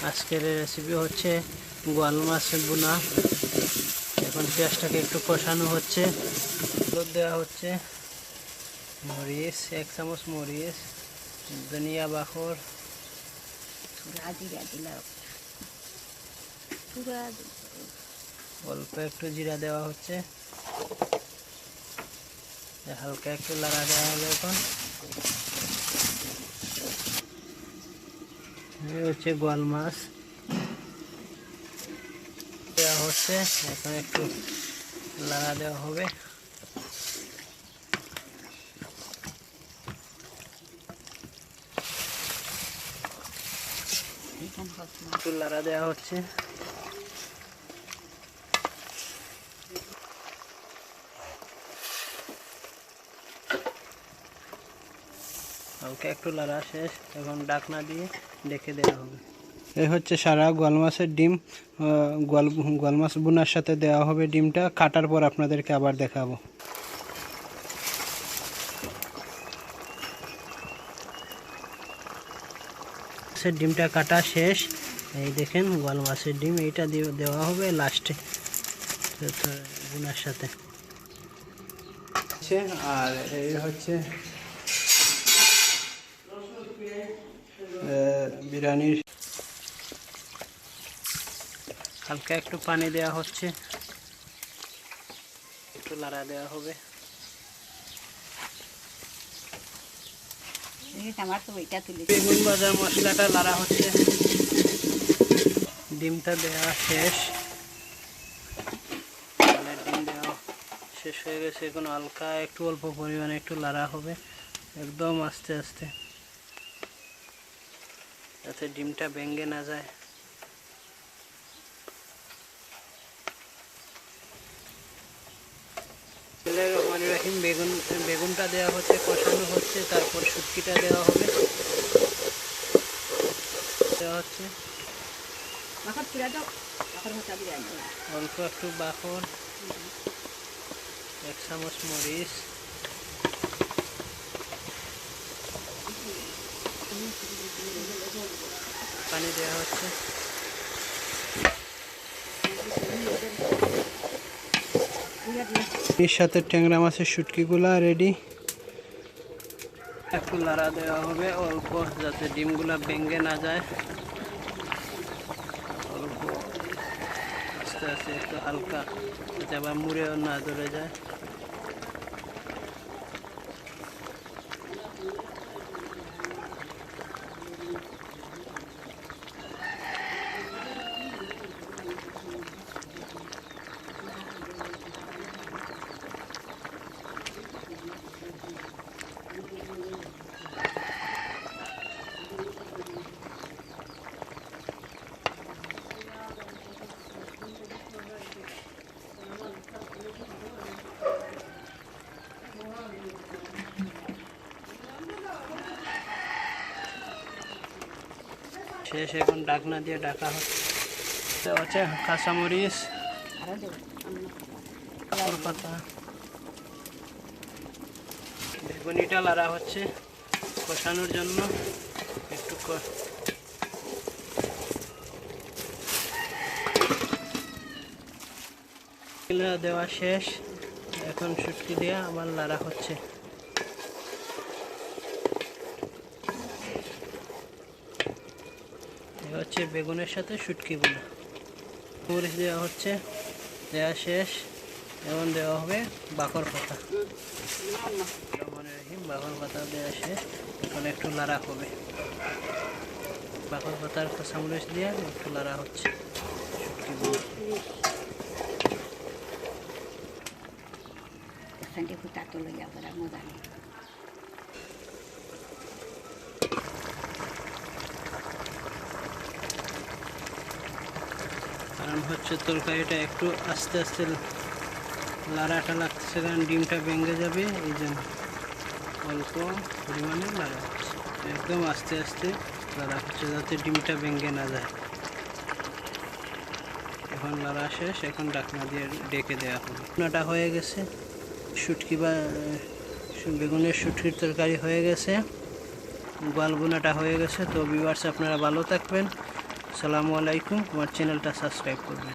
আজকের রেসিপি হচ্ছে গোয়াল মাছের বোনা। এখন পেঁয়াজটাকে একটু কষানো হচ্ছে, হলুদ দেওয়া হচ্ছে, মরিচ 1 চামচ, মরিচ, ধনিয়া বাখর, অল্প একটু জিরা দেওয়া হচ্ছে, হালকা একটু লাড়া দেওয়া হবে। এখন হচ্ছে গোয়াল মাছ দেওয়া হচ্ছে, এখন একটু লাড়া দেওয়া হবে। একটু লাড়া দেওয়া হচ্ছে। হালকা একটু লাড়া শেষ, এখন ঢাকনা দিয়ে ঢেকে দেওয়া হবে। এই হচ্ছে সারা গোয়াল মাছের ডিম। গোয়াল মাছ বোনার সাথে দেওয়া হবে ডিমটা। কাটার পর আপনাদেরকে আবার দেখাবো। ডিমটা কাটা শেষ। এই দেখেন গোয়াল মাছের ডিম, এইটা দিয়ে দেওয়া হবে লাস্টে বোনার সাথে। আর এই হচ্ছে বিরিয়ানির। হালকা একটু পানি দেওয়া হচ্ছে, একটু লাড়া দেওয়া হবে। বেগুন ভাজার মশলাটা লাড়া হচ্ছে। ডিমটা দেওয়া শেষ, ডিম দেওয়া শেষ হয়ে গেছে। এখন হালকা একটু অল্প পরিমাণে একটু লাড়া হবে, একদম আস্তে আস্তে, যাতে ডিমটা ভেঙে না যায়। বেগুনটা দেওয়া হচ্ছে, কষানো হচ্ছে, তারপর শুটকিটা দেওয়া হবে। দেওয়া হচ্ছে অল্প একটু বাখর, 1 চামচ মরিচ, পানি দেওয়া হচ্ছে। এর সাথে ট্যাংরা মাছের শুটকিগুলা রেডি। একটু লাড়া দেওয়া হবে অল্প, যাতে ডিমগুলা ভেঙে না যায়। অল্প আস্তে আস্তে একটু হালকা, যাতে আবার মুড়েও না ধরে যায়। শেষ, এখন ঢাকনা দিয়ে ঢাকা হচ্ছে। কাঁচামরিচ, পাতা, বেগুনিটা লাড়া হচ্ছে কষানোর জন্য। একটু দেওয়া শেষ, এখন শুটকি দিয়ে আবার লাড়া হচ্ছে। হচ্ছে বেগুনের সাথে শুটকিগুলো। মরিচ দেওয়া হচ্ছে, দেওয়া শেষ। এখন দেওয়া হবে বাকর পাতা। বাকর পাতা দেওয়া শেষ, এখন একটু লাড়া হবে। বাকর পাতার কাঁচামরিচ দিয়ে একটু লাড়া হচ্ছে শুটকিগুলো। কারণ হচ্ছে তরকারিটা একটু আস্তে আস্তে লাড়াটা লাগতেছে, কারণ ডিমটা ভেঙে যাবে, এই জন্য অল্প পরিমাণে লাড়া হচ্ছে। একদম আস্তে আস্তে লাড়া হচ্ছে, যাতে ডিমটা ভেঙে না যায়। এখন লাড়া শেষ, এখন ঢাকনা দিয়ে ঢেকে দেওয়া হবে। বোনাটা হয়ে গেছে, শুটকি বা বেগুনের শুটকির তরকারি হয়ে গেছে, গোয়াল বোনাটা হয়ে গেছে। তো ভিউয়ার্স, আপনারা ভালো থাকবেন, আসসালামু আলাইকুম। আমার চ্যানেলটা সাবস্ক্রাইব করবেন।